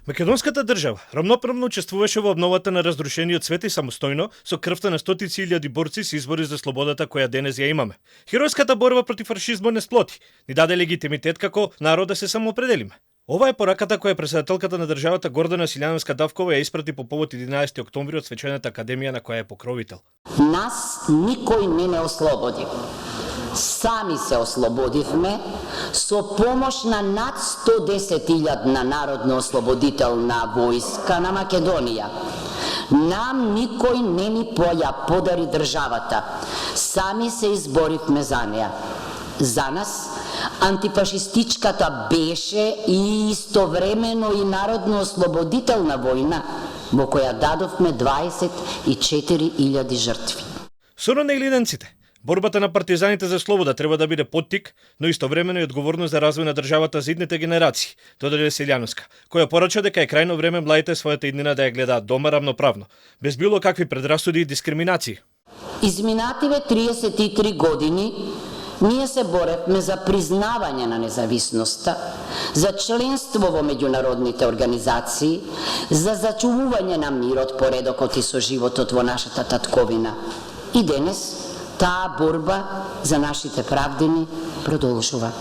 Македонската држава рамноправно учествуваше во обновата на разрушениот свет и самостојно со крвта на стотици илјади борци се избори за слободата која денес ја имаме. Херојската борба против фашизмот не сплоти, ни даде легитимитет како народ да се самоопределиме. Ова е пораката која председателката на државата Гордана Силјановска Давкова ја испрати по повод 11 октомври од свечената академија на која е покровител. Нас никој не ослободи. Сами се ослободивме со помош на над 110.000 народно-ослободителна војска на Македонија. Нам никој не ни подари државата. Сами се изборивме за неа. За нас антифашистичката беше и истовремено и народно-ослободителна војна во која дадовме 24.000 жртви. Со неилиденците, борбата на партизаните за слобода треба да биде поттик, но истовремено и одговорност за развој на државата за идните генерации, додаде Силјановска, која порача дека е крајно време младите својата иднина да ја гледаат дома равноправно, без било какви предрасуди и дискриминации. Изминативе 33 години ние се боревме за признавање на независноста, за членство во меѓународните организации, за зачувување на мирот, поредокот и соживотот во нашата татковина. И денес таа борба за нашите правдини продолжува.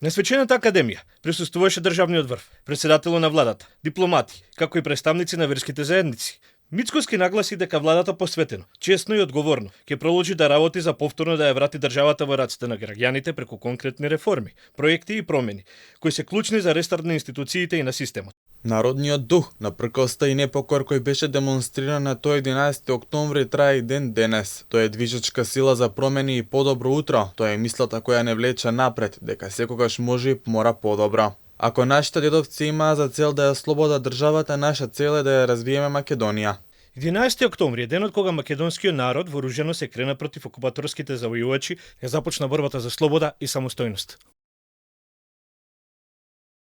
На свечената академија присуствуваше државниот врв, председателот на владата, дипломати, како и представници на верските заедници. Мицкоски нагласи дека владата посветено, честно и одговорно ќе продолжи да работи за повторно да ја врати државата во раците на граѓаните преку конкретни реформи, проекти и промени, кои се клучни за рестарт на институциите и на системот. Народниот дух на пркоста и непокор кој беше демонстриран на тој 11 октомври трае и ден денес. Тој е движечка сила за промени и подобро утро. Тоа е мислата која не влече напред, дека секогаш може и мора подобро. Ако нашите дедовци имаа за цел да ја слобода државата, наша цел е да ја развиеме Македонија. 11 октомври е денот кога македонскиот народ вооружено се крена против окупаторските завојувачи и започна борбата за слобода и самостојност.